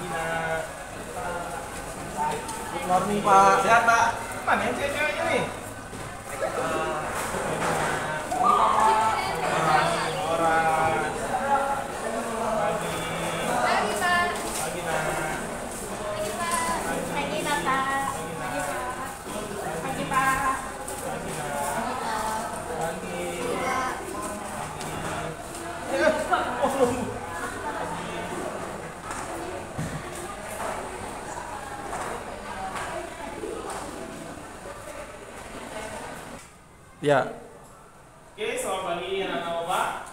Good morning Pak. Sehat Pak? Mana yang cewek-ceweknya nih? Ya. Oke, selamat pagi anak-anak Bapak.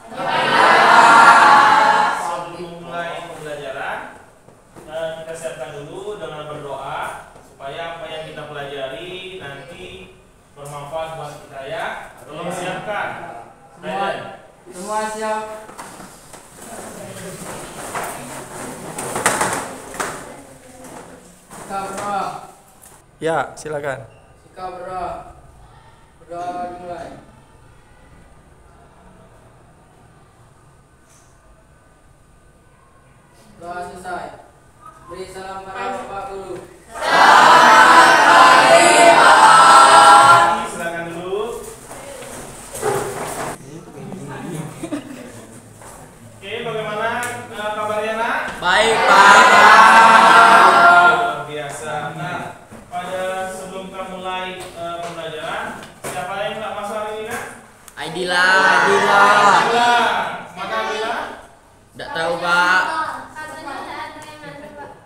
Sebelum mulai pembelajaran, kita siapkan dulu dengan berdoa supaya apa yang kita pelajari nanti bermanfaat buat kita ya. Tolong siapkan. Semua siap. Sikap berdoa. Ya, silakan. Sikap berdoa. Berdoa dimulai. Doa selesai. Beri salam pada Bapak Guru. Silakan dulu. Oke, bagaimana kabarnya nak? Baik, Pak. Luar biasa. Nah, sebelum kita mulai pembelajaran, siapa yang nggak masuk hari ini kan? Aidila. Mana Aidila? Tidak tahu, Pak.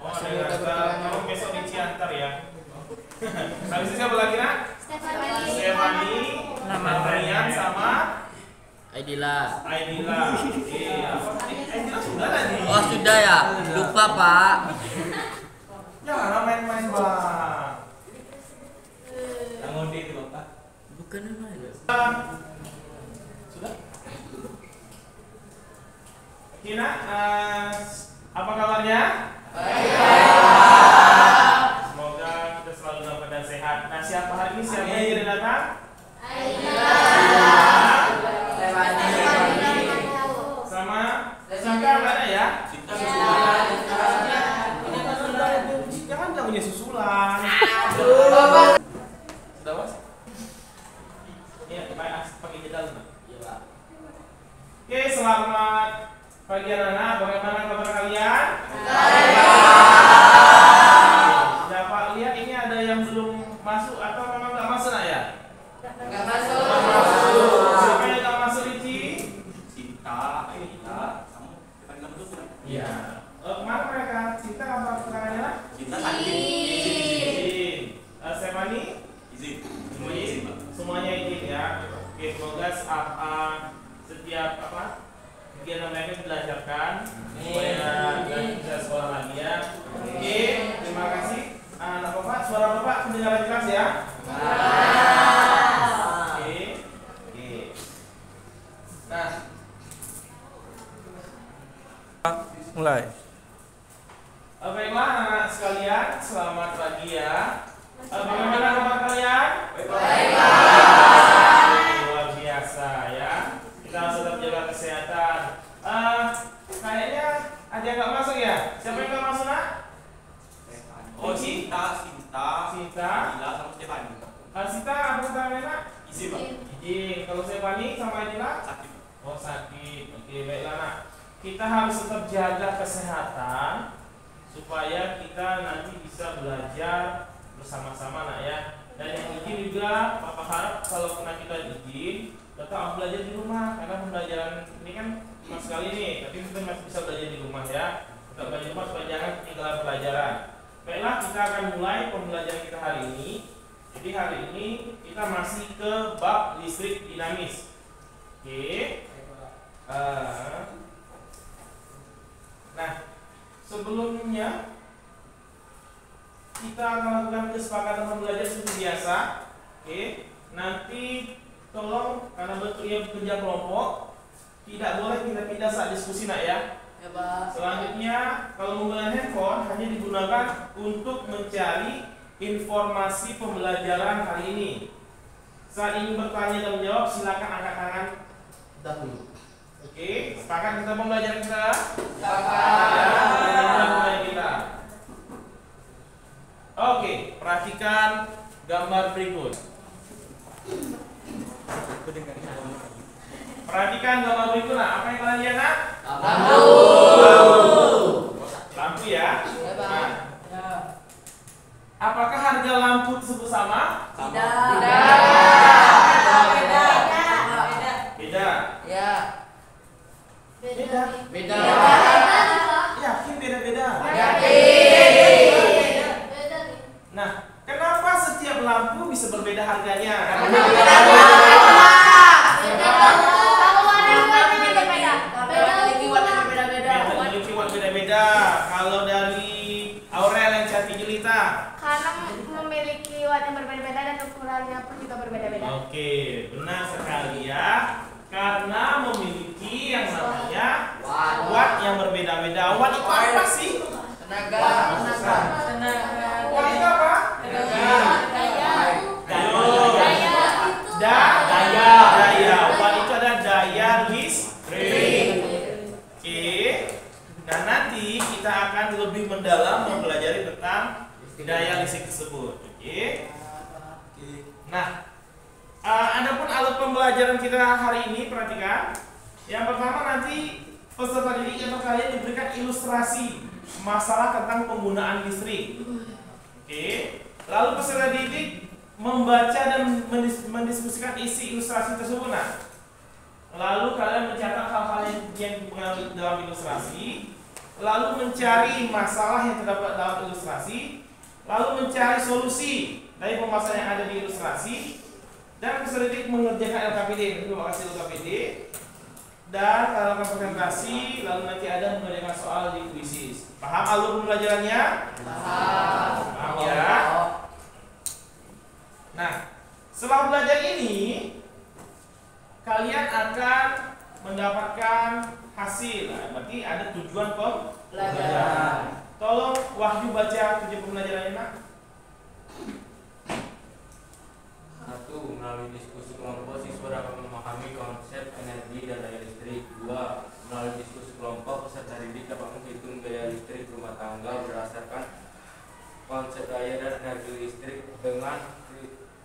Oh, kamu besok di Ciantar ya. Habis itu siapa lagi nak? Stefani, Marian sama Aidila. Aidila. Aidila sudah tadi. Oh, sudah ya? Lupa, Pak. Jangan main-main Bang. Yang ngode itu Bapak. Bukan main. Sudah? Kina, apa kabarnya? Semoga kita selalu dalam keadaan sehat. Nah, siapa hari ini siapa yang jadi datang? Sama Sika mana ya? Jangan nggak punya susulan. Sudah mas? Iya, pakai jeda dulu. Oke, selamat pagi anak-anak. Bagaimana kabar kalian? Dapat lihat ini ada yang belum masuk atau memang nggak masuk nak ya? Nggak masuk. Siapa yang nggak masuk Ricci? Cinta. Iya. Kemana mereka? Cinta apa keterangannya? Cinta sakit. Izin. Stefani? Izin. Semuanya izin. Semuanya izin ya. Oke, semoga setiap kegiatan mereka dilancarkan supaya bisa sekolah lagi ya. Oke, terima kasih. Anak Bapak, suara Bapak kedengaran jelas ya? Oke. Nah, mulai. Baiklah anak-anak sekalian, selamat pagi ya. Bagaimana kabar kalian? Luar biasa ya. Kita harus tetap jaga kesehatan. Kayaknya ada yang nggak masuk ya? Siapa yang nggak masuk nak? Oh, Sinta, Ila sama Stefani. Sita, apa keterangannya nak? Izin, Pak. Izin. Kalau Stefani sama Adila? Sakit. Oh sakit. Oke, baiklah nak. Kita harus tetap jaga kesehatan supaya kita nanti bisa belajar bersama-sama nak ya. Dan yang izin juga, Papa harap kalau kena kita izin, tetap belajar di rumah karena pembelajaran ini kan cuma sekali nih, tapi kita masih bisa belajar di rumah ya. Tetap belajar di rumah supaya jangan ketinggalan pelajaran. Baiklah, kita akan mulai pembelajaran kita hari ini. Jadi hari ini kita masih ke bab listrik dinamis. Oke. Nah, sebelumnya kita akan lakukan kesepakatan pembelajaran seperti biasa. Oke. Nanti tolong karena bentuknya kerja kelompok, tidak boleh kita pindah saat diskusi nak ya. Ya, Pak. Selanjutnya, kalau menggunakan handphone hanya digunakan untuk mencari informasi pembelajaran hari ini. Saat ingin bertanya dan menjawab, silakan angkat tangan dahulu. Oke, sepakat kita pembelajaran kita? Sepakat. Ya, pembelajaran kita. Kalau dari Aurel yang cantik jelita. Karena memiliki watt yang berbeda-beda dan ukurannya pun juga berbeda-beda. Oke, benar sekali ya. Karena memiliki yang namanya watt yang berbeda-beda. Watt itu apa sih? Tenaga. Watt itu apa? Daya. Watt itu ada daya listrik. Oke. Nah, nanti kita akan lebih mendalam mempelajari tentang daya listrik tersebut. Oke. Nah, adapun alat pembelajaran kita hari ini, perhatikan. Yang pertama nanti peserta didik atau kalian diberikan ilustrasi masalah tentang penggunaan listrik. Oke. Lalu peserta didik membaca dan mendiskusikan isi ilustrasi tersebut. Nah, lalu kalian mencatat hal-hal yang dipengaruhi dalam ilustrasi, lalu mencari masalah yang terdapat dalam ilustrasi, lalu mencari solusi dari permasalahan yang ada di ilustrasi, dan peserta didik mengerjakan LKPD. Terima kasih LKPD. Dan kalau presentasi, lalu nanti ada mengerjakan soal di kuisis. Paham alur pembelajarannya? Paham ya? Nah, setelah belajar ini, kalian akan mendapatkan hasil. Nah, berarti ada tujuan pembelajaran. Tolong Wahyu baca tujuan pembelajarannya, Nak. 1. Melalui diskusi kelompok, siswa dapat memahami konsep energi dan daya listrik. 2. Melalui diskusi kelompok, peserta didik dapat menghitung daya listrik rumah tangga berdasarkan konsep daya dan energi listrik dengan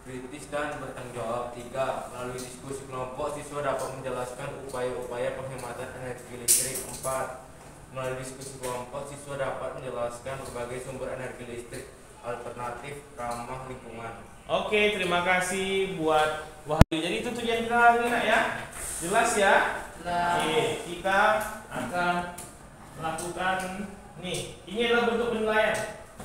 kritis dan bertanggung jawab. 3. Melalui diskusi kelompok, siswa dapat menjelaskan upaya-upaya penghematan energi listrik. 4. Melalui diskusi kelompok, siswa dapat menjelaskan berbagai sumber energi listrik alternatif ramah lingkungan. Oke, terima kasih buat Wahyu. Jadi itu tujuan kita hari ini, Nak, ya. Jelas ya? Oke, kita akan melakukan nih. Ini adalah bentuk penilaian.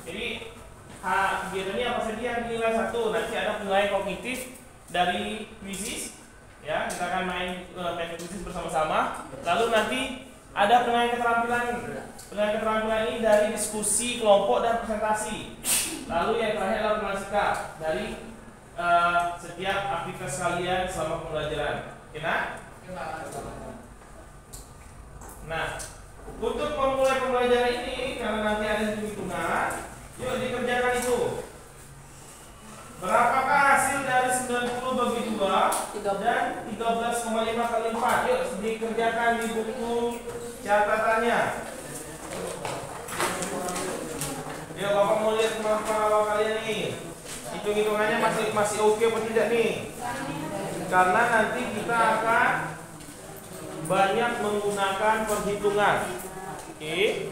Jadi kegiatannya apa saja? Nilai 1. Nanti ada penilaian kognitif dari kuisis. Ya, kita akan main kuisis bersama-sama. Lalu nanti ada penilaian keterampilan. Penilaian keterampilan ini dari diskusi kelompok dan presentasi. Lalu yang terakhir adalah penilaian sikap dari setiap aktivitas kalian selama pembelajaran. Oke, Nak? Nah, untuk memulai pembelajaran ini, karena nanti ada hitung-hitungan, yuk dikerjakan itu. Berapakah hasil dari 90 bagi 2 dan 13,5 kali 4? Yuk dikerjakan di buku catatannya. Ya, Bapak mau lihat kemampuan awal kalian nih. Hitung-hitungannya masih oke apa tidak nih? Karena nanti kita akan banyak menggunakan perhitungan. Oke.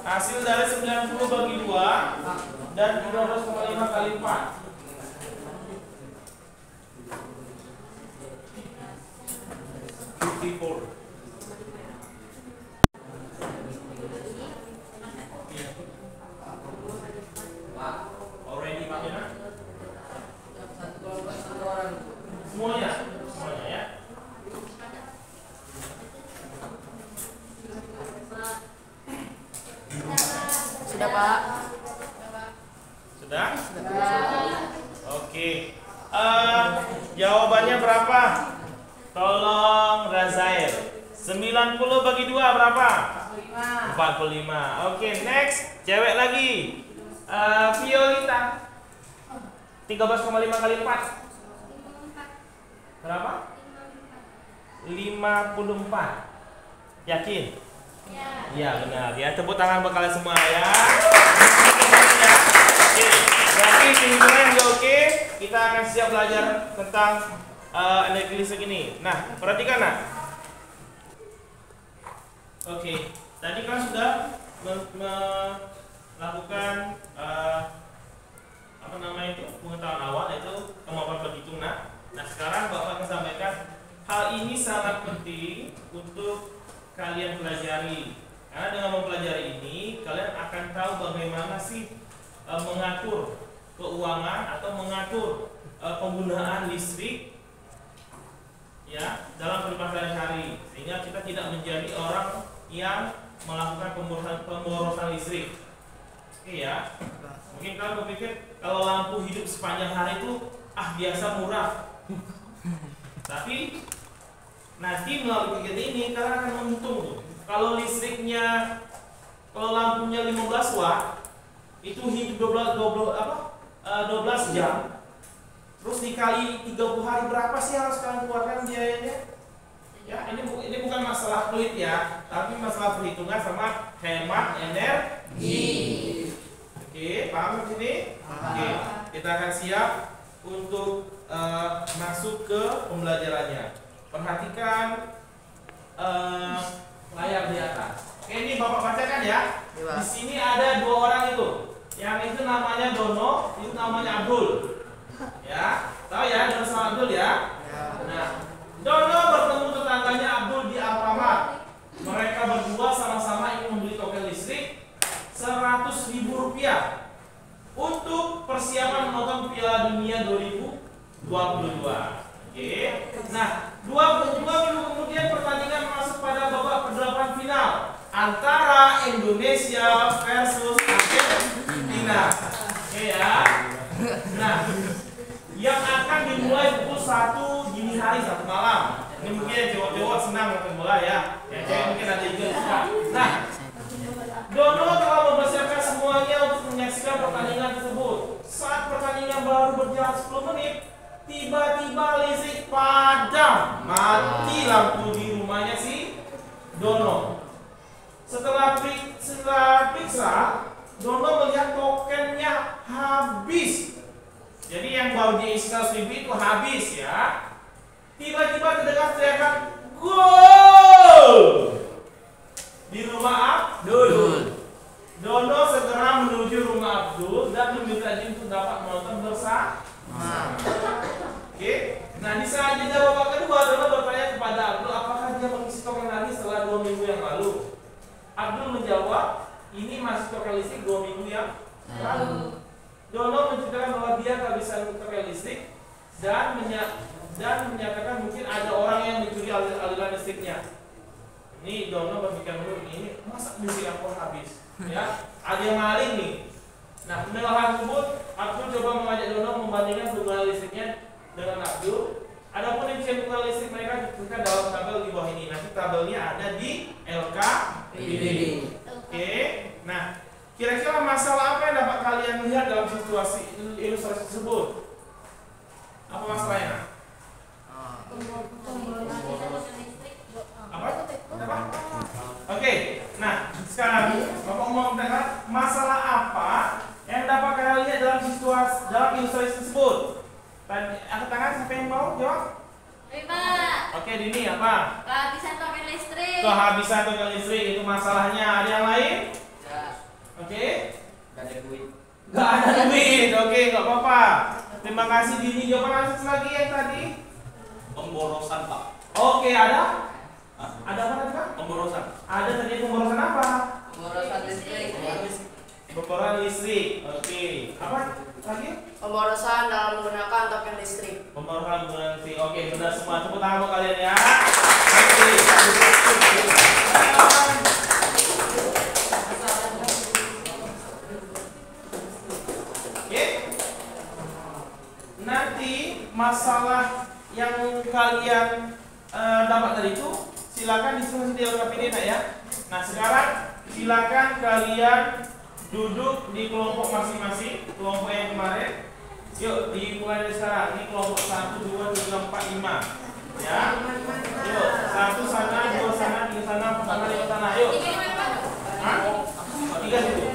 Hasil dari 90 bagi 2 dan 13,5 kali 4. Already Makina? Semuanya ya. Sudah, Pak. Sudah? Oke. Jawabannya berapa? Tolong Razael. 90 bagi 2 berapa? 45. Oke, next. Cewek lagi. Violita. 13,5 kali 4. Berapa? 54. Yakin? Ya, benar. Ya, tepuk tangan buat kalian semua ya. Oke, berarti hitungan yang oke, kita akan siap belajar tentang energi listrik ini. Nah, perhatikan, Nak. Oke, tadi kan sudah melakukan pengetahuan awal, yaitu kemampuan berhitung. Nah, sekarang Bapak akan sampaikan hal ini sangat penting untuk kalian pelajari. Karena dengan mempelajari ini, kalian akan tahu bagaimana sih mengatur keuangan atau mengatur penggunaan listrik ya dalam kehidupan sehari-hari, sehingga kita tidak menjadi orang yang melakukan pemborosan listrik. Oke ya. Mungkin kalian berpikir kalau lampu hidup sepanjang hari itu biasa murah. Tapi nanti melalui kegiatan ini kalian akan menghitung tuh. Kalau listriknya, kalau lampunya 15 watt itu hidup 12 jam. Terus dikali 30 hari berapa sih harus kalian keluarkan biayanya? Ya, ini bukan masalah pelit ya, tapi masalah perhitungan sama hemat energi. Oke, paham di sini? Oke, kita akan siap untuk masuk ke pembelajarannya. Perhatikan layar di atas. Oke, ini Bapak bacakan ya. Di sini ada 2 orang itu. Yang itu namanya Dono, itu namanya Abdul. Ya, tahu ya Dono sama Abdul ya? Nah, Dono bertemu tetangganya Abdul di Alfamart. Mereka berdua sama-sama ingin membeli token listrik 100.000 rupiah untuk persiapan menonton Piala Dunia 2022. Oke. Nah, 2 minggu kemudian pertandingan masuk pada babak ke-8 final antara Indonesia versus Argentina. Oke ya. Nah, yang akan dimulai pukul 1 dini hari 1 malam. Ini mungkin cowok-cowok senang nonton bola ya. Yang cewek mungkin ada juga suka. Nah, Dono telah mempersiapkan semuanya untuk menyaksikan pertandingan tersebut. Saat pertandingan baru berjalan 10 menit, tiba-tiba listrik padam, mati lampu di rumahnya si Dono. Setelah periksa, Dono melihat tokennya habis. Jadi yang baru diisi 100.000 itu habis ya. Tiba-tiba terdengar teriakan gol di rumah Abdul. Dono segera menuju rumah Abdul dan meminta dia untuk dapat menonton bersama. Oke. Nah, di saat jeda babak kedua, Dono bertanya kepada Abdul apakah dia mengisi token lagi setelah 2 minggu yang lalu. Abdul menjawab, ini masih token listrik 2 minggu yang lalu. Dono menceritakan bahwa dia kehabisan token listrik dan menyatakan mungkin ada orang yang mencuri aliran listriknya. Ini Dono berpikir dulu, ini masa listrik aku habis? Ya, ada yang maling nih. Nah, mendengar hal tersebut, Abdul coba mengajak Dono membandingkan penggunaan listriknya dengan Abdul. Adapun rincian penggunaan listrik mereka ditentukan dalam tabel di bawah ini. Nanti tabelnya ada di LKPD. Oke. Nah, kira-kira masalah apa yang dapat kalian lihat dalam situasi ilustrasi tersebut? Apa masalahnya? Apa? Oke. Nah, sekarang Bapak mau mendengar masalah apa yang dapat kalian lihat dalam situasi ilustrasi tersebut? Angkat tangan siapa yang mau jawab? Pak. Oke, Dini apa? Kehabisan token listrik. Kehabisan token listrik itu masalahnya. Ada yang lain? Ya. Oke. Gak ada duit. Gak ada duit. Oke, gak apa-apa. Terima kasih Dini. Jawaban lagi yang tadi? Pemborosan, Pak. Oke, ada? Ada apa tadi, Pak? Pemborosan. Ada tadi pemborosan apa? Pemborosan listrik. Pemborosan listrik. Oke. Apa lagi? Pemborosan dalam menggunakan token listrik. Pemborosan penggunaan listrik. Oke, benar semua. Tepuk tangan buat kalian ya. Oke. Oke. Nanti masalah yang kalian dapat dari itu silakan diskusi di LKPD ya. Nah, sekarang silakan kalian duduk di kelompok masing-masing, kelompok yang kemarin. Yuk, dimulai dari sekarang. Ini kelompok 1, 2, 3, 4, 5. Ya. Yuk, 1 sana, 2 sana, 3 sana, 4 sana, 5 sana. Yuk. Hah? 3 situ.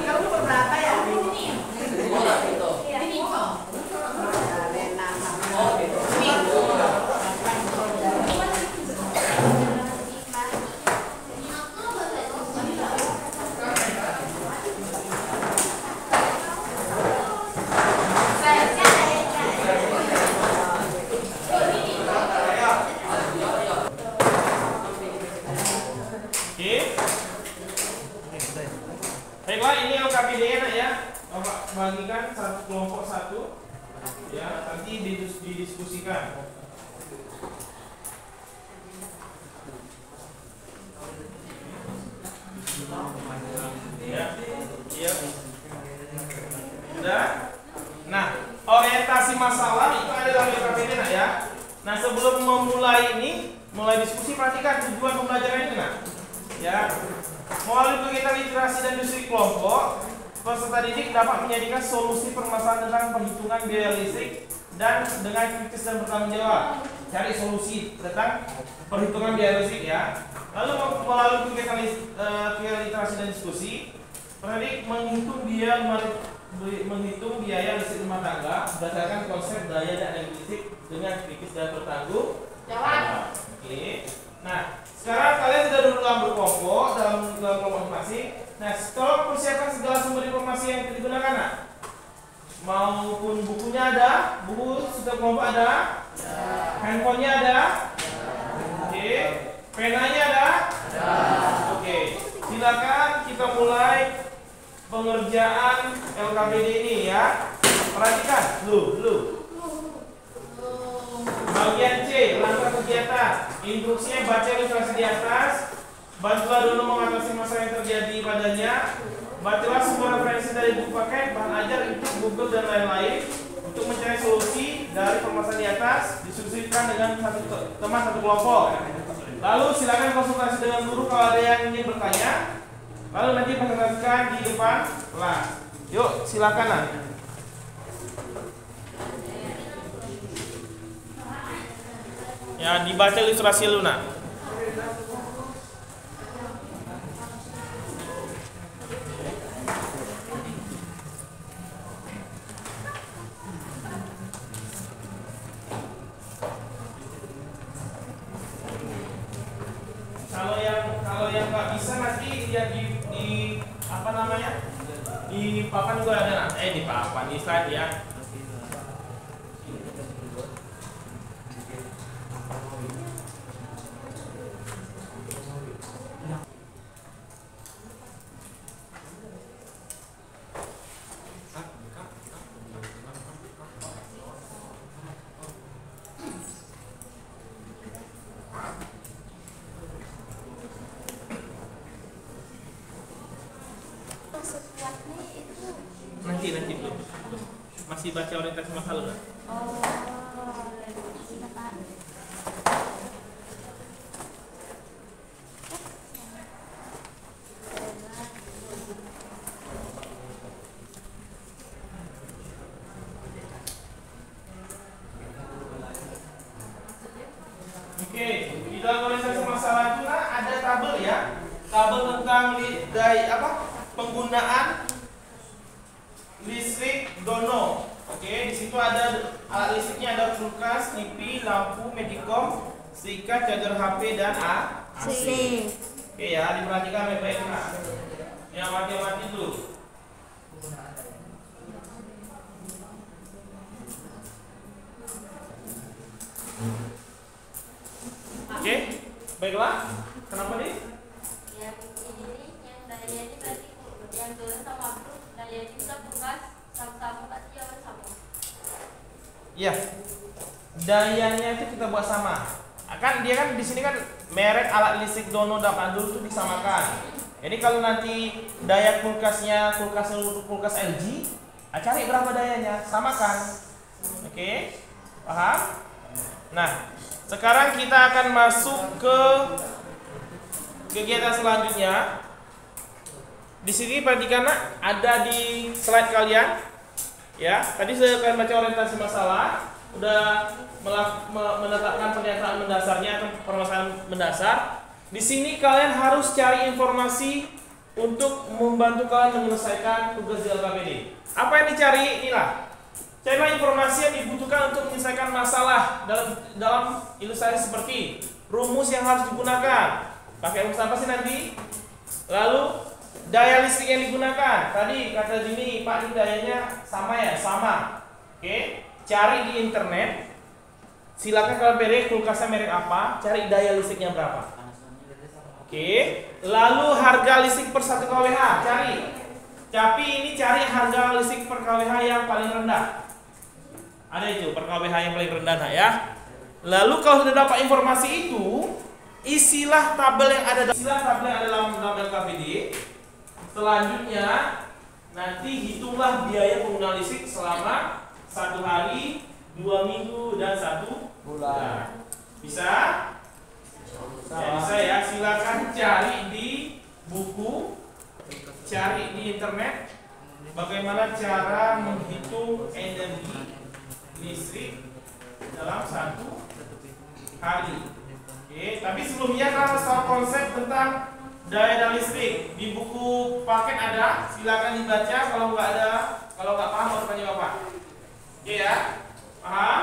Kamu berapa ya? Bapak bagikan satu kelompok satu, ya nanti didiskusikan. Ya, iya. Sudah. Nah, orientasi masalah itu ada dalam LKPD nak ya. Nah, sebelum memulai mulai diskusi, perhatikan tujuan pembelajaran ini nak. Ya, melalui kegiatan literasi dan diskusi kelompok, peserta didik dapat menjadikan solusi permasalahan tentang perhitungan biaya listrik dan dengan kritis dan bertanggung jawab. Cari solusi tentang perhitungan biaya listrik ya. Lalu melalui kegiatan literasi dan diskusi, pendidik menghitung biaya listrik rumah tangga berdasarkan konsep daya dan energi listrik dengan kritis dan bertanggung jawab. Oke. Nah, sekarang kalian sudah duduk dalam berkelompok dalam kelompok masing. Nah, tolong persiapkan segala sumber informasi yang digunakan nak. Maupun bukunya ada, buku setiap kelompok ada, handphonenya ada, oke, penanya ada, oke. Silakan kita mulai pengerjaan LKPD ini ya. Perhatikan, lu. Bagian C, langkah kegiatan. Instruksinya baca ilustrasi di atas. Bantulah dulu mengatasi masalah yang terjadi padanya. Bacalah semua referensi dari buku paket, bahan ajar, YouTube, Google dan lain-lain untuk mencari solusi dari permasalahan di atas. Diskusikan dengan teman satu kelompok. Lalu silakan konsultasi dengan guru kalau ada yang ingin bertanya. Lalu nanti presentasikan di depan kelas. Yuk, silakan lah. Ya, dibaca ilustrasi lu nak. Kalau yang nggak bisa nanti lihat di apa namanya, di papan juga ada nak. Di papan di slide ya. Nanti belum. Masih baca orientasi masalah nggak? Oke, di dalam orientasi masalah itu ada tabel ya. Tabel tentang penggunaan listrik dono. Oke, di situ ada alat listriknya, ada kulkas, TV, lampu, Medicom, setrika, charger HP dan AC. Oke ya, diperhatikan baik-baik nah. Yang mati-mati dulu. Oke, baiklah. Kenapa nih? Yang ini yang daya ini berarti yang turun sama grup daya ini bisa kulkas sama-sama pasti akan sama. Iya. Dayanya itu kita buat sama. Kan dia kan di sini kan merek alat listrik dono dan adul itu disamakan. Jadi kalau nanti daya kulkas LG, cari berapa dayanya, samakan. Oke, paham? Nah, sekarang kita akan masuk ke kegiatan selanjutnya. Di sini perhatikan ada di slide kalian. Ya, tadi saya akan baca orientasi masalah, udah menetapkan pernyataan mendasarnya atau permasalahan mendasar. Di sini kalian harus cari informasi untuk membantu kalian menyelesaikan tugas di LKPD. Apa yang dicari? Inilah. Carilah informasi yang dibutuhkan untuk menyelesaikan masalah dalam ilustrasi seperti rumus yang harus digunakan. Pakai rumus apa sih nanti? Lalu daya listrik yang digunakan. Tadi kata Jimmy, Pak, ini dayanya sama ya? Sama. Oke, cari di internet. Silakan kalian pilih kulkasnya merek apa, cari daya listriknya berapa. Oke, lalu harga listrik per 1 kWh, cari. Tapi ini cari harga listrik per kWh yang paling rendah. Ada itu per kWh yang paling rendah, nah ya. Lalu kalau sudah dapat informasi itu, isilah tabel yang ada dalam LKPD. Selanjutnya nanti hitunglah biaya penggunaan listrik selama 1 hari, 2 minggu, dan 1 bulan. Bisa? Ya, bisa ya. Silakan cari di buku, cari di internet bagaimana cara menghitung energi listrik dalam 1 hari. Oke, tapi sebelumnya kalau soal konsep tentang daya dan listrik di buku paket ada, silakan dibaca. Kalau nggak paham harus tanya bapak. Oke ya, paham?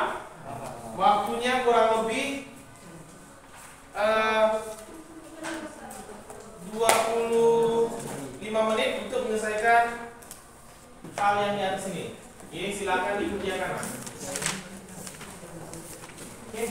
Waktunya kurang lebih 25 menit untuk menyelesaikan hal yang di atas ini. Oke, silakan dikerjakan. Oke.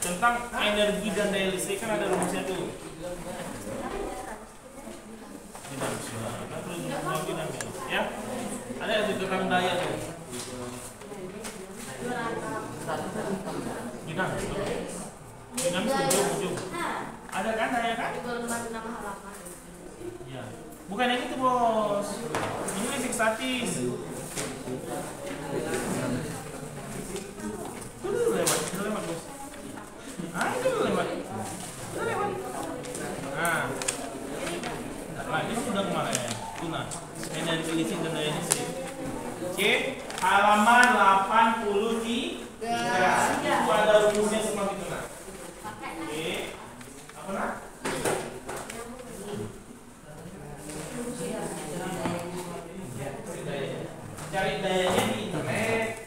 Tentang energi dan daya listrik kan ada rumusnya tuh. Ya, ada itu tentang daya tuh. Dinamis ujung. Ada kan daya kan? Ya. Bukan yang itu bos. Ini listrik statis. Lewat bos. Itu lewat. Nah, ini sudah kemarin. Guna energi listrik dan daya listrik. Oke, halaman 83. Itu ada rumusnya semua gitu nah. Oke, apa nah? Cari dayanya di internet.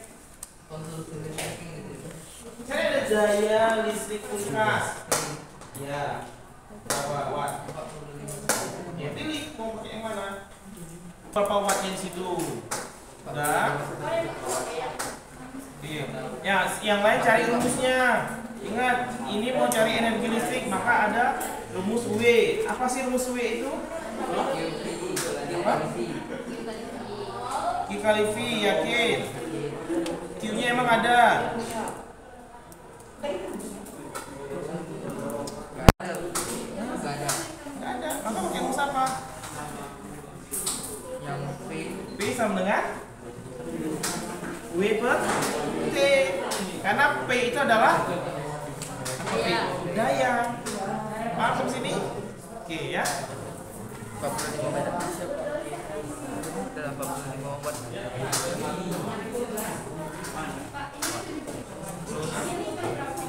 Cari ada daya listrik kulkas. Ya, berapa watt? Ya pilih mau pakai yang mana? Berapa wattnya di situ? Udah? Iya. Ya, yang lain cari rumusnya. Ingat, ini mau cari energi listrik maka ada rumus W. Apa sih rumus W itu? Apa? Q kali V, yakin? Q-nya emang ada. Nggak ada. Maka pakai rumus apa? Yang P sama dengan W per T. Karena P itu adalah daya. Paham sampai sini? Oke ya. 45 meter. Dalam 45 watt.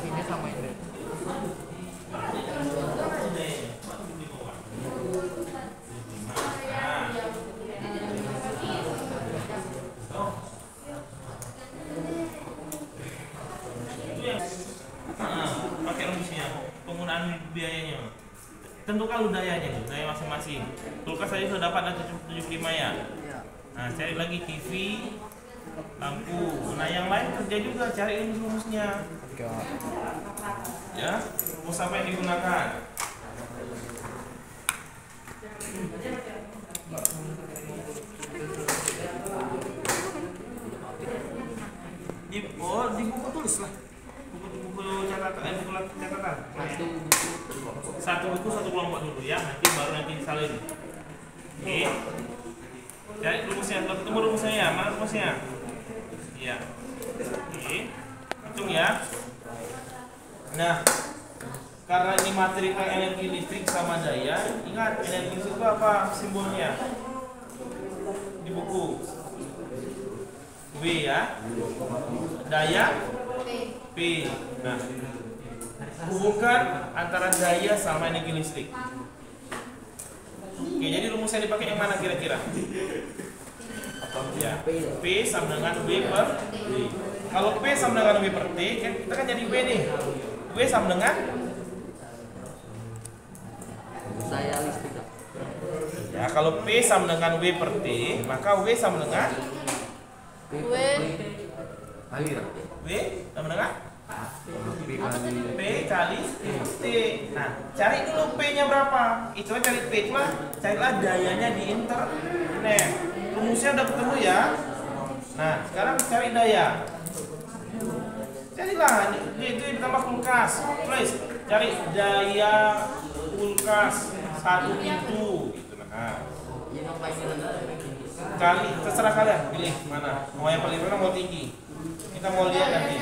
Ini sama ini. Pakai rumusnya penggunaan biayanya. Tentukan lu dayanya, daya masing-masing. Kulkas tadi sudah dapat ada 75 ya. Nah, cari lagi TV, lampu. Nah, yang lain kerja juga cari rumusnya. Ya, rumus apa yang digunakan? Di buku tulis lah. Buku catatan, buku catatan. Satu buku satu kelompok dulu ya, nanti salin. Oke. Cari rumusnya, ketemu rumusnya ya, mana rumusnya? Iya. Oke. Hitung ya. Nah, karena ini materi energi listrik sama daya, ingat energi listrik itu apa simbolnya? Di buku. W ya. Daya P. Nah, hubungkan antara daya sama energi listrik. Oke, jadi rumus yang dipakai yang mana kira-kira? Ya, P sama dengan W per T. Kalau P sama dengan W per T, kita kan jadi W nih. W sama dengan Daya listrik. Ya, kalau P sama dengan W per T, maka W sama dengan W W sama dengan P kali T. Nah, cari dulu P-nya berapa. Itu cari P, carilah dayanya di internet. Rumusnya udah ketemu ya. Nah, sekarang cari daya. Carilah, itu ditambah kulkas. Please, cari daya kulkas 1 pintu. Gitu. Nah, kali terserah kalian pilih mana. Mau yang paling rendah mau tinggi. Kita mau lihat nanti.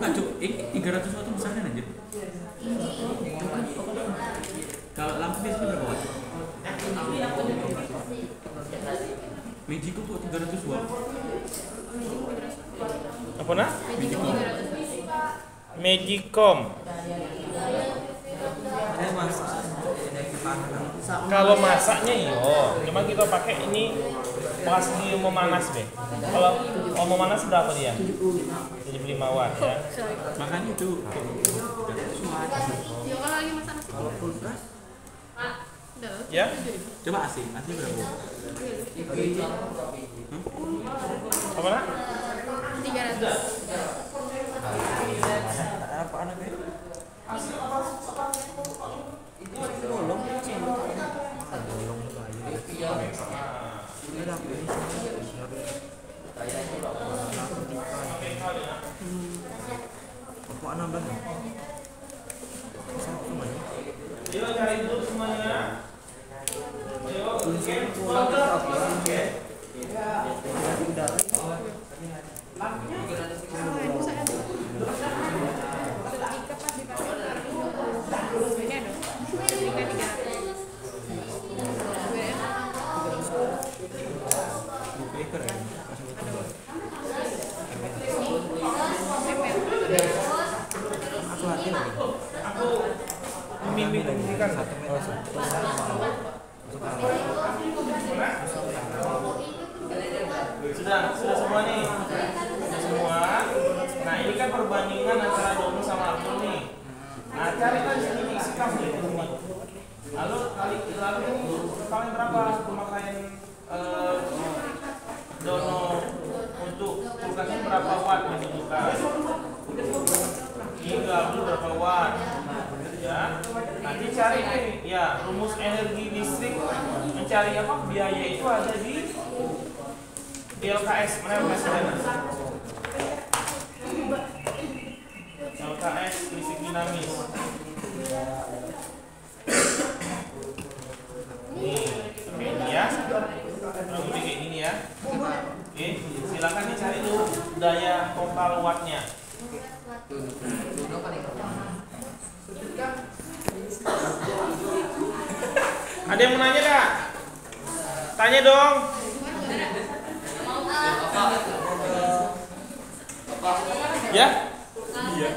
Nah, Cuk, ini 300 watt besar kan anjir? Kalau lampu biasanya berapa watt? Magico kok 300 watt. Apa nak? Magicom. Kalau masaknya cuma kita pakai ini pas dia memanas deh. Kalau memanas berapa dia? 75 watt ya. Makanya itu Kalau kulkas? Ya. coba AC berapa? Apa nak? 300. Apa anaknya? Ayo cari dulu semuanya. Ayo, aku memimpikan sudah semua nih, sudah semua. Nah, ini kan perbandingan antara Dono sama Abdul nih. Nah, carikan sini isi kamu di sini. Lalu kalian berapa pemakaian Dono untuk kulkasnya berapa watt menunjukkan? Ini Abdul berapa watt? Ya, nanti cari nih, ya rumus energi listrik mencari apa biaya itu ada di LKS. Mana LKS mana? LKS listrik dinamis. Nih, seperti ini ya. Kurang lebih kayak gini ya. Oke, silakan dicari dulu daya total wattnya. Ada yang mau nanya nggak? Tanya dong. Ya? Iya.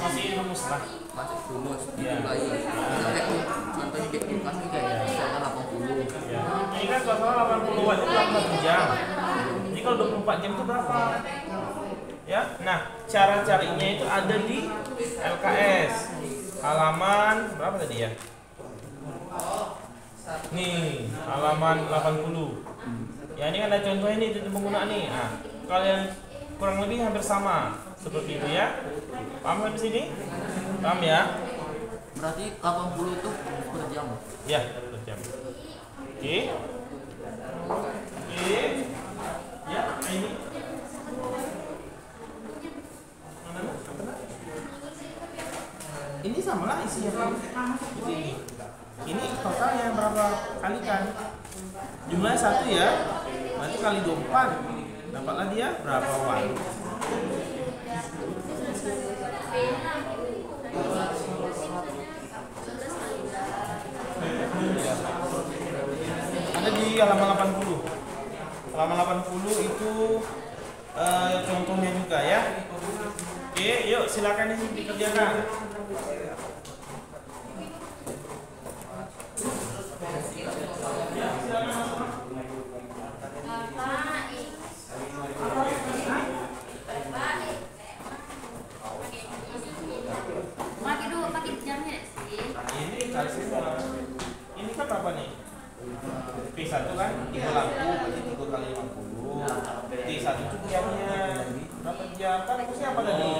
Masih rumus lah. Ini kan kalau 80 watt itu 18 jam. Jadi kalau 24 jam itu berapa? Ya, nah cara carinya itu ada di LKS halaman berapa tadi ya? Nih halaman 80. Ya ini kan ada contohnya nih titik penggunaan nih. Nah kalian kurang lebih hampir sama seperti itu ya. Paham sampai sini? Paham ya? Berarti 80 itu per jam. Ya per jam. Oke. Ya ini. Ini sama lah isinya. Ini totalnya berapa kali kan? Jumlahnya 1 ya. Berarti kali 24. Dapatlah dia berapa wan? Ada di halaman 80. Halaman 80 itu contohnya juga ya. Oke, yuk silakan ini dikerjakan. Ya, silakan. Ini kali semua. Ini kan berapa nih? P1 kan 3 lampu berarti 3 kali 50. T1 itu jamnya berapa jam? Kan rumusnya apa tadi?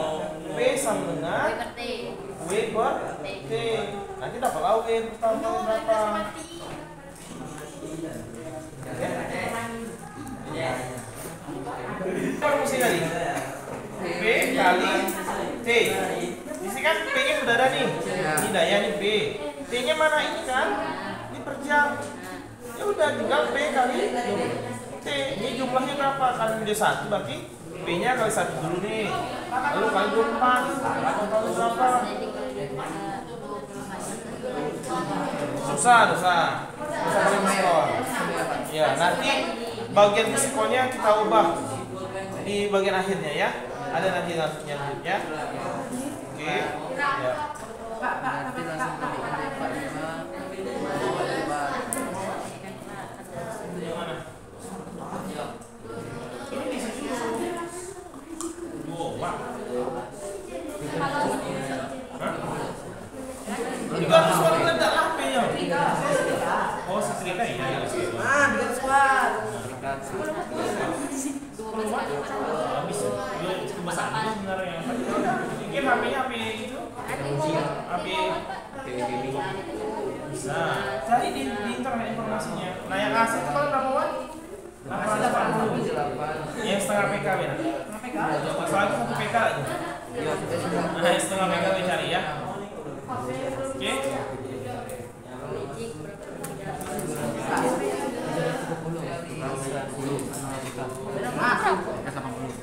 P sama dengan W per T. Nanti dapatlah W pertama berapa? Apa rumusnya tadi? P kali T. Di sini kan P-nya sudah ada nih. Ini daya nih P. T-nya mana ini kan? Ini per jam. Ya udah tinggal P kali T. Ini jumlahnya berapa? Kali udah 1 berarti P-nya kali 1 dulu nih. Lalu kali 24. Atau kali berapa? Susah kali diskon. Ya, nanti bagian diskonnya kita ubah di bagian akhirnya ya. Ada nanti selanjutnya. Oke. Ya. Tiga ratus watt meledak HP-nya. Oh, setrika ya. Habis kebesaran itu sebenarnya. Pikir HP-nya HP itu? HP bisa. Cari di internet informasinya. Nah, yang AC itu kalau berapa watt? 80. Yang setengah PKW nanti. Soalnya 1 PK aja. Nah, setengah PKW cari ya. Oke.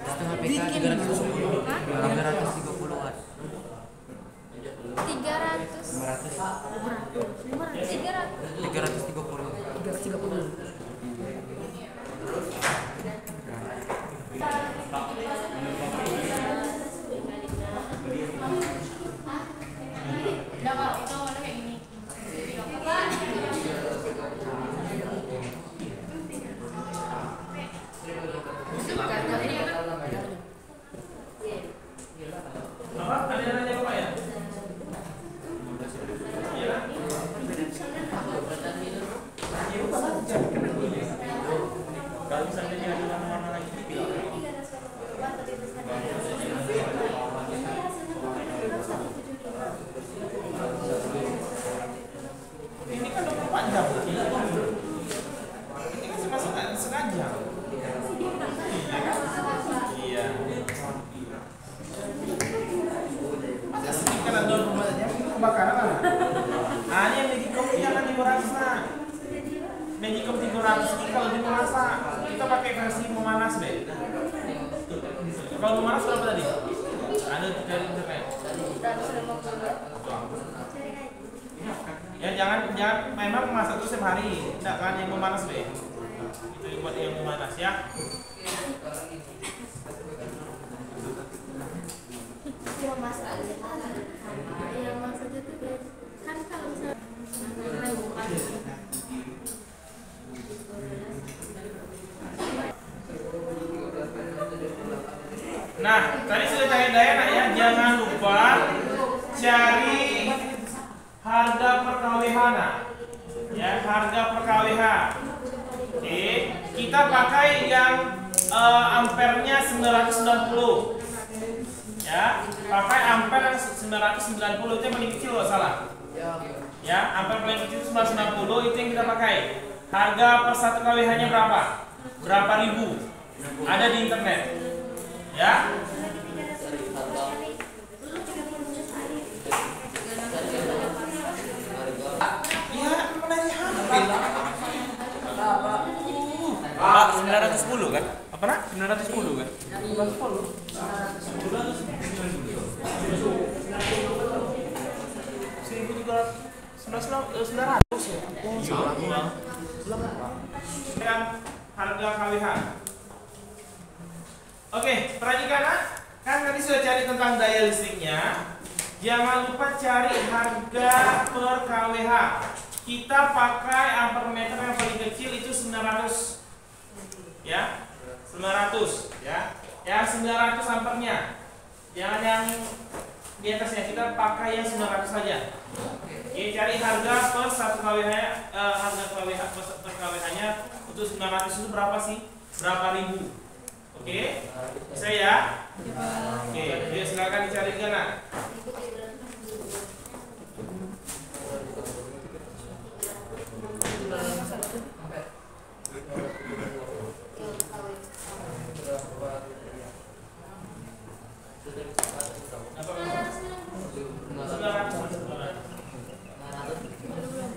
Setengah PK 330 watt. 330. Apa? Ada yang nanya apa ya? Iya. Kalau misalnya dia di mana-mana lagi ini kan 24 jam. Ini kan setengah jam. Iya kan? Iya. Masa sih kalau di rumah aja kebakaran kan? Ah, ini yang Magicom jangan dimerasa. Magicom 300 ini kalau dimasak kita pakai versi memanas deh. Kalau memanas berapa tadi? Ada dari internet. Ya jangan memang masak itu setiap hari, tidak kan yang memanas deh. Itu buat yang memanas ya. Nah, tadi sudah cari daya nak ya. Jangan lupa cari harga per kWh nak. Ya, harga per kWh. Oke, kita pakai yang ampernya 990. Ya, pakai ampere yang 990 itu yang paling kecil kalau salah. Ya, ampere paling kecil 990 itu yang kita pakai. Harga per 1 kWh-nya berapa? Berapa ribu? Ada di internet. Ya. Ya, mana HP lah. Pak, 910. follow kan? Dengan harga KWH. Oke, perhatikan kan tadi sudah cari tentang daya listriknya. Jangan lupa cari harga per KWH. Kita pakai ampermeter yang paling kecil itu 900. Ya. 900 ya. Yang 900 ampernya. Jangan yang di atasnya, kita pakai yang 900 saja. Oke, cari harga per 1 KWH, harga KWH per KWH-nya untuk 900 itu berapa sih? Berapa ribu? Oke, bisa ya? Oke, jadi silakan dicari Gana.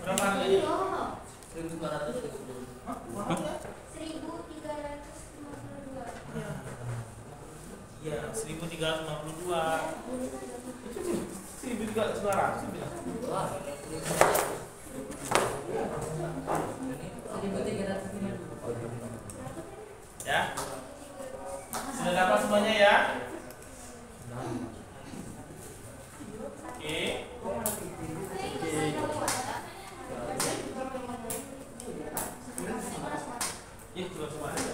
Berapa harganya? 1.352. Ya, 1.352. Itu 1.300 bilang. Ya. Sudah dapat semuanya ya? Oke. Ya, coba aja.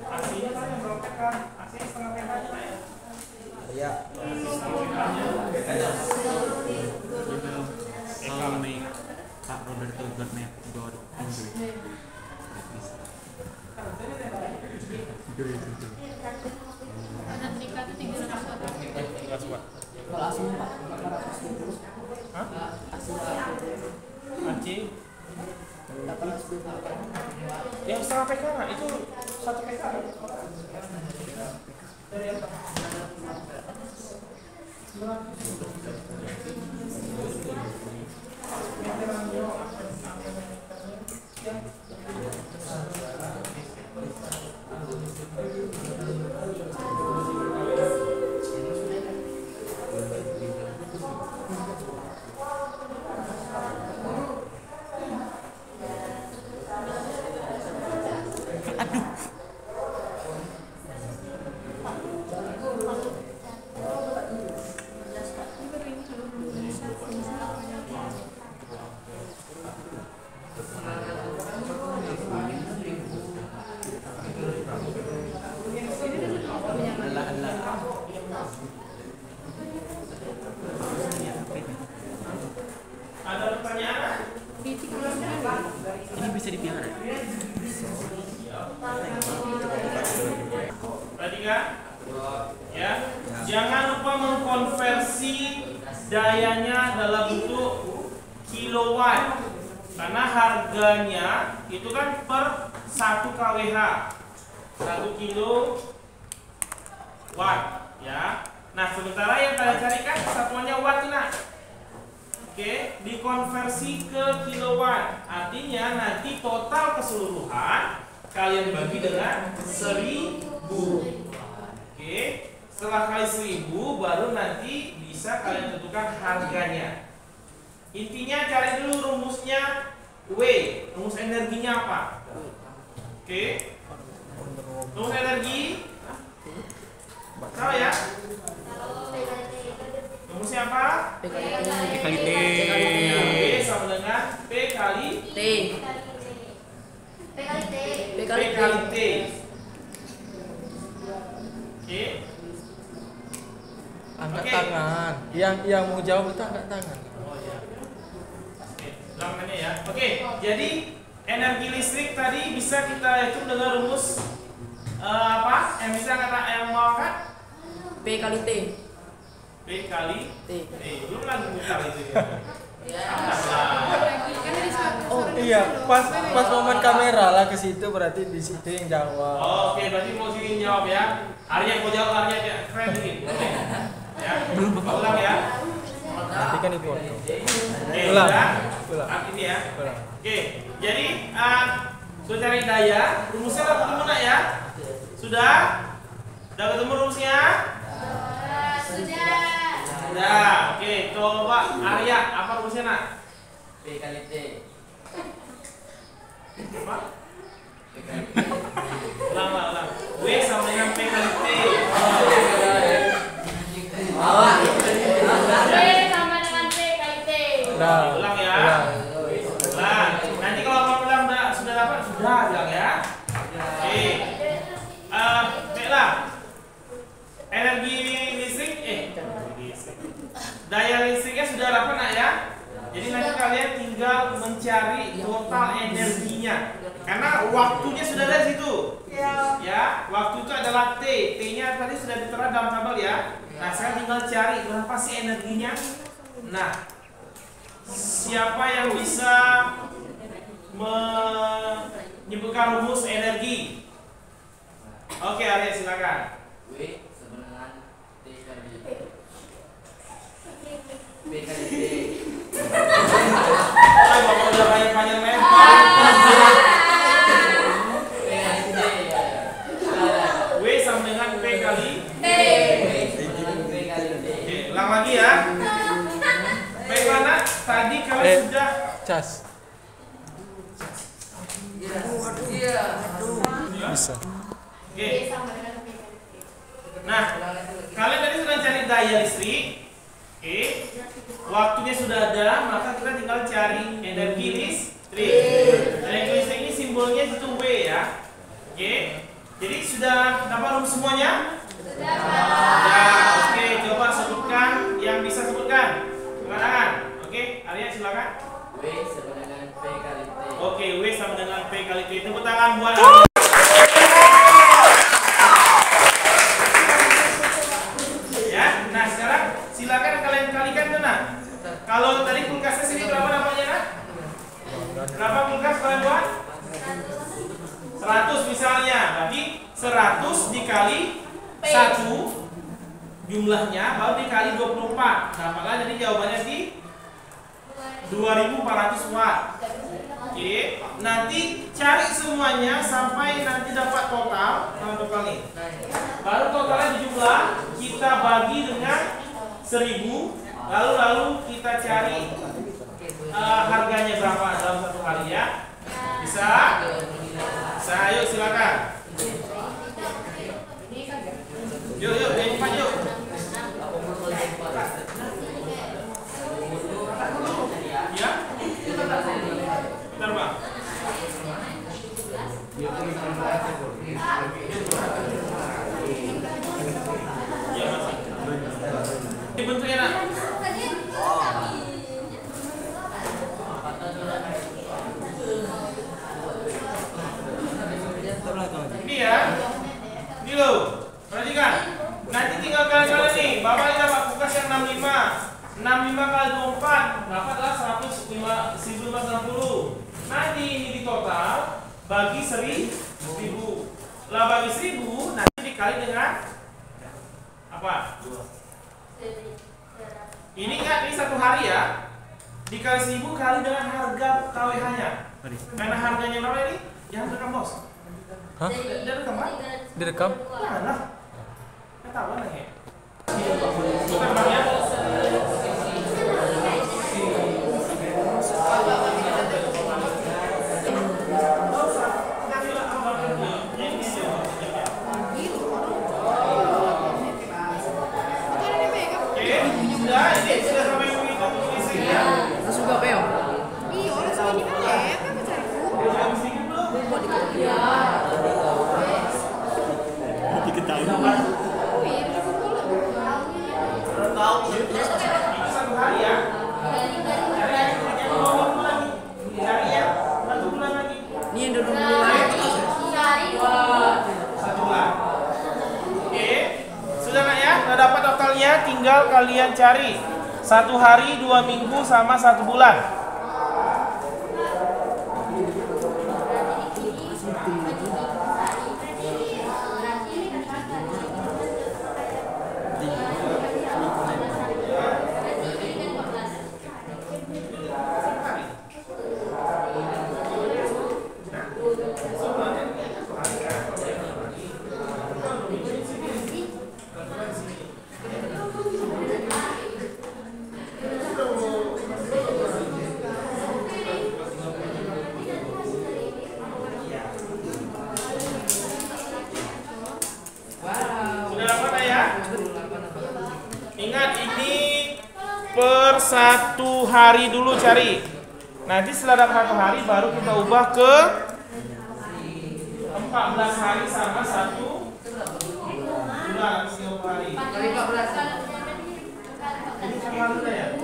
Aslinya kan yang berapa kan? Aslinya setengah PK aja lah ya. Iya. I'll make Pak Roberto God angry. Hah? Anjing. Yang setengah PK nah, itu 1 PK. Dari apa? Ada pertanyaan? Ini bisa dipelihara. Perhatikan ya, jangan lupa mengkonversi dayanya dalam bentuk kilowatt karena harganya itu kan per 1 kWh 1 kilowatt ya. Nah sementara yang kalian carikan satuannya watt ini. Oke, dikonversi ke kilowatt. Artinya nanti total keseluruhan kalian bagi dengan 1000. Oke, setelah kali 1000 baru nanti bisa kalian tentukan harganya. Intinya cari dulu rumusnya W, rumus energinya apa? Oke, rumus energi tahu ya? Rumusnya apa? P kali T. P sama dengan P kali T. P kali T. P P kali kali T. T. Oke. Angkat Oke. tangan. Yang mau jawab itu angkat tangan. Oh ya. Oke, ulangannya ya. Oke, jadi energi listrik tadi bisa kita hitung dengan rumus apa? Yang bisa kata yang mau angkat? P kali T. P kali T. belum lagi kali itu ya. Oh iya, pas momen kamera lah ke situ berarti di situ yang jawab. Oke, berarti mau sini jawab ya. Arya mau jawab, Arya ya. Keren ini. Oke. Ya. Ulang ya. Nanti kan itu. Oke, Ulang. udah. Ulang. Ini ya. Ulang. Oke. Jadi sudah cari daya, rumusnya udah ketemu nak ya? Sudah? Udah ketemu rumusnya? Sudah. Oke, coba Arya, apa rumusnya nak? P kali T. Apa? Ulang. W sama dengan P kali T. Ulang ya. Ulang. Nanti kalau mau bilang sudah dapat, sudah bilang ya. Oke. Baiklah. Energi listrik, daya listriknya sudah dapat nak ya. Jadi nanti kalian tinggal mencari total energinya. Karena waktunya sudah ada di situ. Ya, waktu itu adalah T. T-nya tadi sudah ditera dalam tabel ya. Nah, sekarang tinggal cari berapa sih energinya. Nah, siapa yang bisa menyebutkan rumus energi? Oke, Arya silakan. W sama dengan T kali P kali T. Bapak udah panjang lebar. W sama dengan P kali T. Oke, ulang lagi ya. Baiklah nak, tadi kalian sudah Cas. Iya. Bisa. Oke. Nah, kalian tadi sudah cari daya listrik. Oke. Waktunya sudah ada, maka kita tinggal cari energi listrik. Energi listrik ini simbolnya itu W ya. Oke. Jadi sudah dapat rumus semuanya? Sudah. Oke, coba sebutkan yang bisa sebutkan. Kebenaran. Oke, Arya silakan. W sama dengan P kali T. Oke, W sama dengan P kali T. Tepuk tangan buat Arya. Ya, nah sekarang silakan kalian kalikan tuh nak. Kalau tadi kulkasnya sini berapa dapatnya nak? Berapa kulkas kalian buat? 100 misalnya. Berarti 100 dikali 1 jumlahnya baru dikali 24. Dapatlah jadi jawabannya di 2400 watt. Oke, nanti cari semuanya sampai nanti dapat total. Total nih. Baru totalnya dijumlah, kita bagi dengan 1000. Lalu kita cari harganya berapa dalam satu hari ya. Bisa? Bisa, ayo silakan. Yuk, cepat yuk. Ya? Bentar, Bang. Ya, masih. Dibentuknya nak. Ini ya. Ini loh. Perhatikan. Nanti tinggal kalian nih. Bapak ini dapat kulkas yang 65. 65 kali 24 dapatlah 1560. Nanti ini di total bagi 1000. Lah bagi 1000 nanti dikali dengan apa? Ini kan ini satu hari ya. Dikali 1000 kali dengan harga KWH-nya. Karena harganya berapa ini? Jangan rekam bos. Hah? Dia rekam kan? Direkam? Mana? Ketahuan ya. Bukan Bang ya. Dapat totalnya, tinggal kalian cari 1 hari, 2 minggu, sama 1 bulan. 1 hari dulu cari. Nanti setelah dapat 1 hari baru kita ubah ke 14 hari sama 1 bulan 30 hari. Kali 14. Ini sama dulu ya.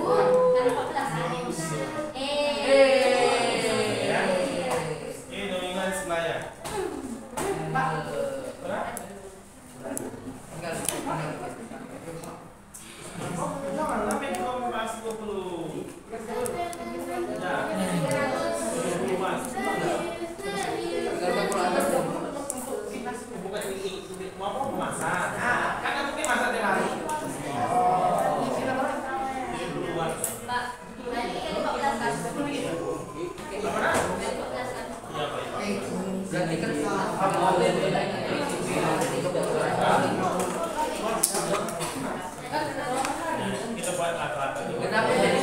Dominan sebelahnya. Jangan sampai 20. Mau masak? Kan mungkin masak tiap hari. Berarti kan kita buat rata-rata. kenapa jadi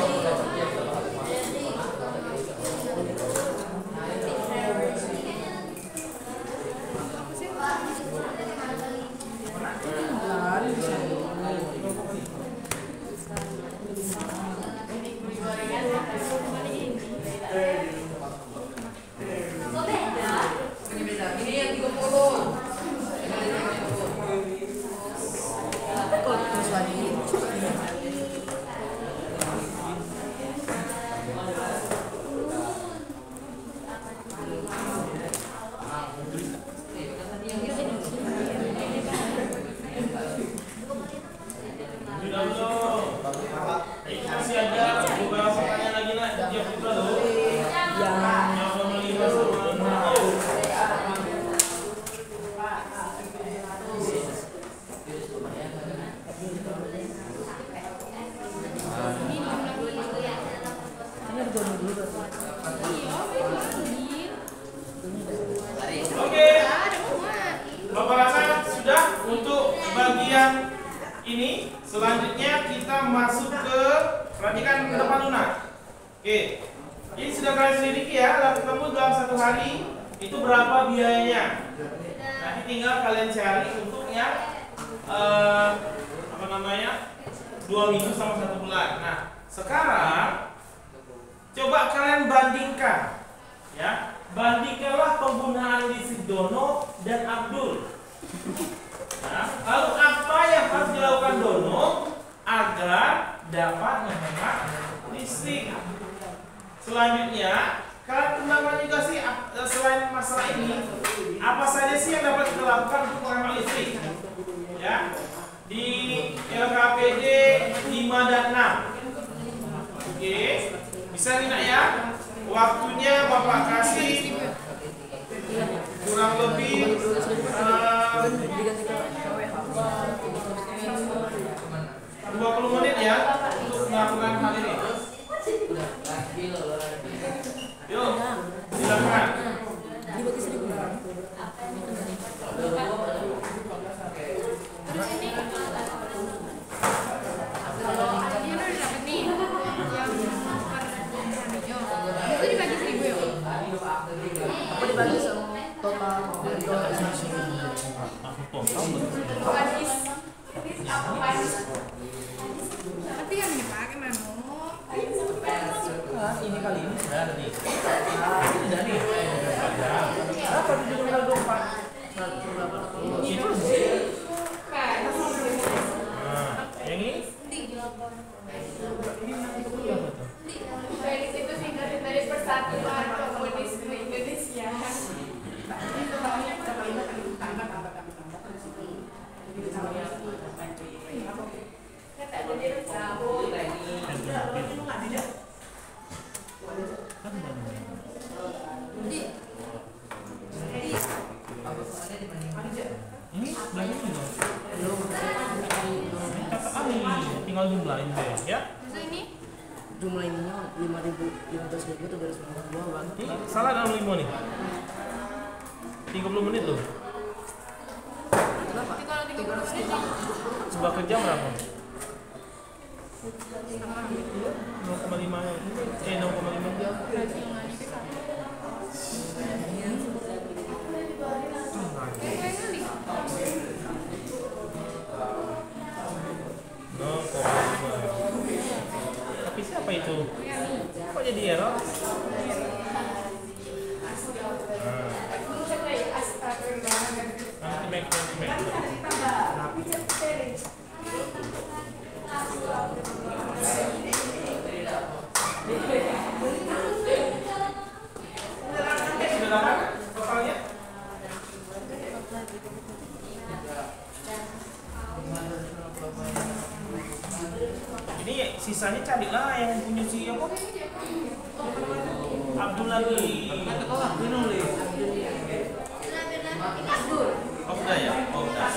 ini yang 30. Terus lagi. Masih ada beberapa pertanyaan lagi nak jawab juga loh. Yang nomor 5 sama 6. Oke. Bapak rasa sudah untuk bagian ini. Selanjutnya kita masuk ke, perhatikan ke depan Luna. Oke, ini sudah kalian selidiki ya, lalu ketemu dalam 1 hari itu berapa biayanya. Nanti tinggal kalian cari untuk yang 2 minggu sama 1 bulan. Nah, sekarang coba kalian bandingkan, ya, bandingkanlah penggunaan listrik Dono dan Abdul. Nah, lalu apa yang harus dilakukan Dono agar dapat menghemat listrik? Selanjutnya, kalian kenapa juga sih selain masalah ini, apa saja sih yang dapat kita lakukan untuk menghemat listrik? Ya, di LKPD 5 dan 6. Oke, bisa nih nak ya? Waktunya Bapak kasih kurang lebih 20 menit ya untuk melakukan hal ini. Yuk, silakan. Ini kali ini sudah ada nih. Sudah nih. Berapa di tanggal 24? Itu sih. Yang ini? Itu singkat dari Persatuan Komunisme Indonesia. Ini belanja juga. Kata ini tinggal jumlahin deh ya. Jumlah ininya 5.015.000 itu dari 92 bang. Ini salah dalam 5 nih. 30 menit loh. Kenapa? Sebuah kerja berapa? 0,5 Tapi siapa totalnya? Ini sisanya carilah yang punya si apa? Abdul lagi. Oh udah ya? Oh udah.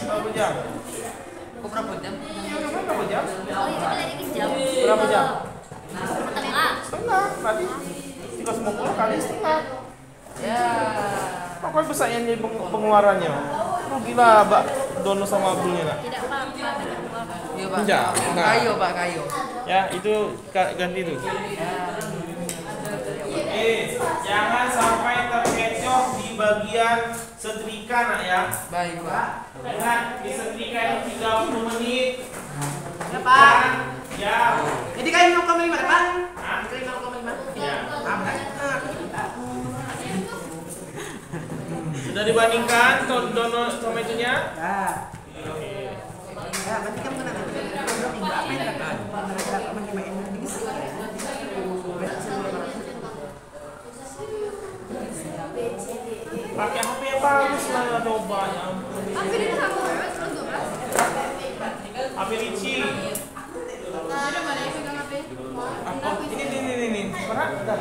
Berapa jam? Berapa jam? Berapa jam? Berapa jam? Setengah. Tadi 350 kali setengah. Ya. Pokoknya besar yang jadi pengeluarannya. Rugilah Mbak Dono sama Abdulnya nak. Tidak apa-apa. Iya, Pak. Enggak. Kayu, Pak, kayu. Ya itu ganti tuh. Jangan sampai terkecoh di bagian setrika nak ya. Baik, Pak. Ingat disetrika itu 30 menit. Ya, Pak. Ya. Jadi kayu 0,5, Pak. Hah? Kayu 0,5. Ya. Apa? Sudah dibandingkan Dono sama itunya? Ya. Ya, berarti kamu kena apa yang kata? Pakai HP yang bagus lah ya coba ya. Tapi di satu lewat 12. HP Ricci. Ada mana yang pegang HP? Apa? Ini. Berat dah.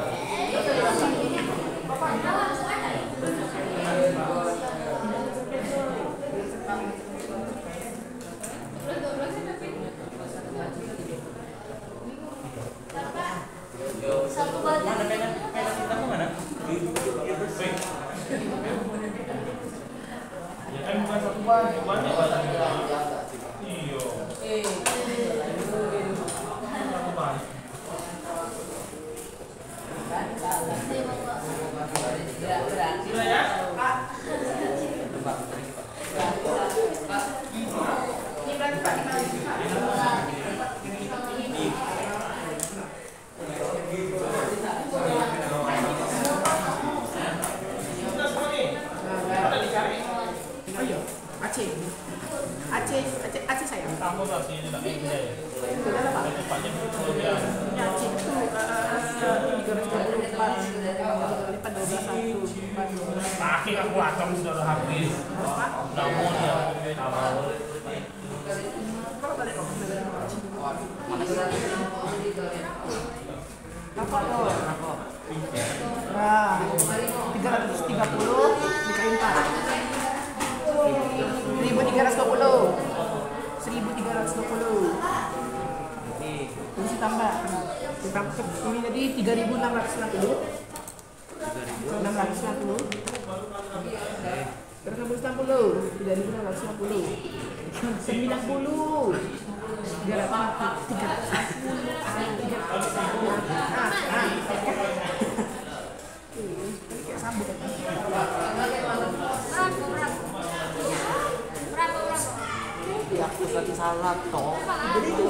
Satu baju. Mana pegang kita mana? Ya kan bukan satu baju, banyak baju. Iya. Satu baju. Sudah ya? Aceh sayang. Kamu tak sih tidak ini ya. Cepatnya betul ya. Ya, Aceh itu 324 lipat 12 Akhir aku atom sudah habis. Namun ya. Kalau balik kok apa tuh? Nah, 330 dikali 4. 1320. 1320. Ini tambah. Ini jadi 3660. 660. Terus 660. 3660. 90. 300. Ya, aku tadi salah toh. Jadi itu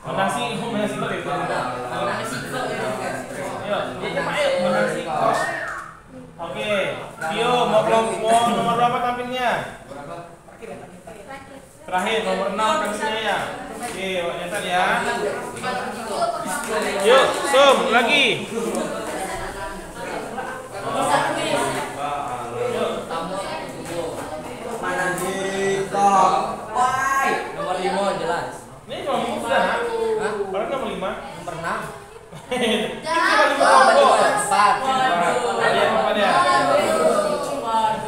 Menasi kok itu. Ayo, dia Pak ayo menasi kos. Oke, Tio mau kelompok nomor berapa tampilnya? Terakhir nomor 6 tampilnya ya. Oke, nyetak ya. Yuk, zoom lagi. Nomor 5 jelas. Ini nomor 5 sudah. Orang nomor 5. Nomor 6. Ini cuma 5 kelompok. 4. Ada yang apa dia?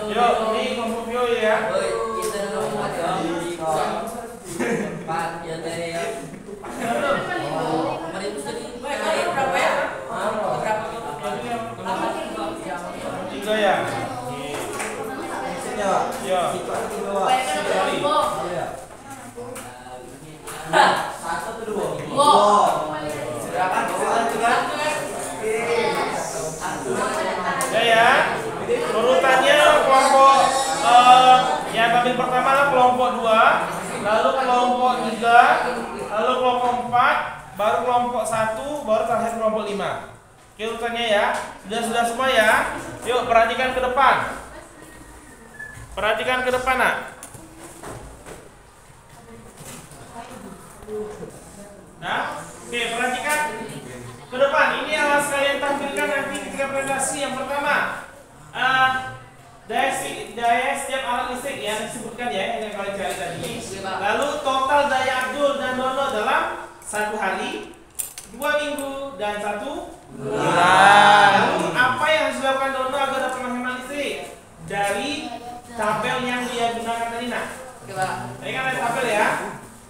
Yuk, ini kelompok Vio ya. Kita nomor 4 ya dari ya. Nomor itu tadi. Berapa ya? Berapa? 3 ya. Ya. Ya. Urutannya kelompok yang tampil pertama adalah kelompok 2, lalu kelompok 3, lalu kelompok 4, baru kelompok 1, baru terakhir kelompok 5. Oke, urutannya ya. Sudah semua ya. Yuk perhatikan ke depan. Perhatikan ke depan, Nak. Nah, oke, perhatikan ke depan. Ini yang harus kalian tampilkan nanti ketika presentasi. Yang pertama, daya setiap alat listrik yang disebutkan ya, yang kalian cari tadi. Lalu total daya Abdul dan Dono dalam 1 hari, 2 minggu, dan 1 bulan. Lalu apa yang harus dilakukan Dono agar dapat menghemat listrik? Dari tabel yang dia gunakan tadi, Nak. Tadi kan ada tabel ya.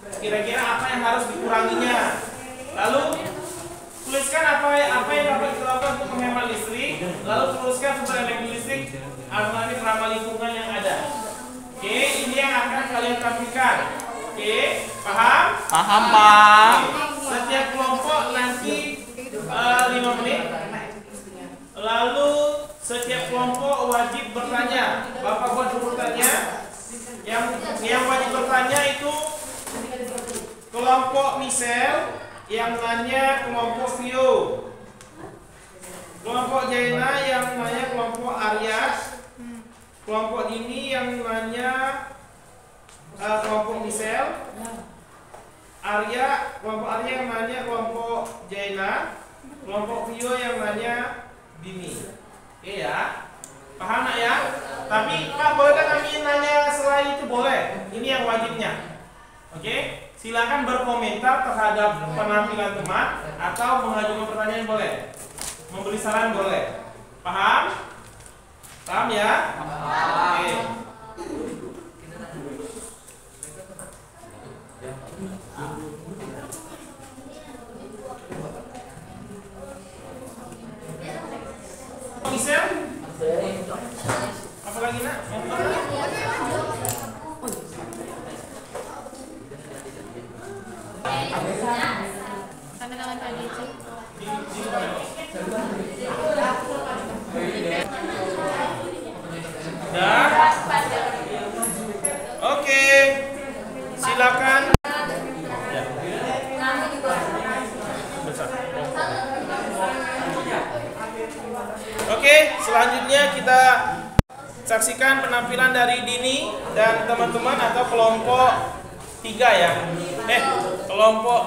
Kira-kira apa yang harus dikuranginya. Lalu tuliskan apa yang dapat dilakukan untuk menghemat listrik. Lalu tuliskan sumber energi listrik alternatif ramah lingkungan yang ada. Oke, ini yang akan kalian tampilkan. Oke, paham? Paham, Pak. Setiap kelompok nanti 5 menit. Lalu setiap kelompok wajib bertanya. Bapak buat urutannya. Yang wajib bertanya itu kelompok Michelle, yang nanya kelompok Vio, kelompok Jaina yang nanya kelompok Aryas, kelompok Dini yang nanya kelompok Michelle, kelompok Arya yang nanya kelompok Jaina, kelompok Vio yang nanya Dini. Oke ya, paham Nak ya? Tapi Pak, bolehkah kami nanya selain itu? Boleh. Ini yang wajibnya. Oke, silakan berkomentar terhadap penampilan teman atau mengajukan pertanyaan boleh. Memberi saran boleh. Paham? Paham ya? Oke. Michelle? Apa lagi Nak? Oke, silakan. Ya. Oke, selanjutnya kita saksikan penampilan dari Dini dan teman-teman atau kelompok 3 ya. Kelompok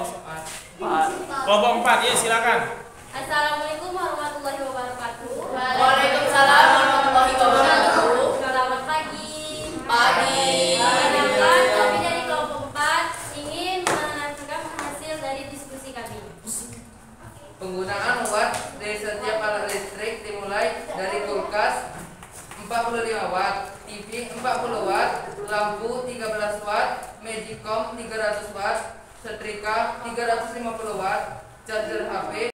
4 ya, silakan. Assalamualaikum warahmatullahi wabarakatuh. Waalaikumsalam warahmatullahi wabarakatuh. Selamat pagi. Pagi. Perkenalkan, kami dari kelompok 4 ingin menanyakan hasil dari diskusi kami. Penggunaan watt dari setiap alat listrik dimulai dari kulkas 45 watt, TV 40 watt, lampu 13 watt, magicom 300 watt, setrika 350 watt, charger HP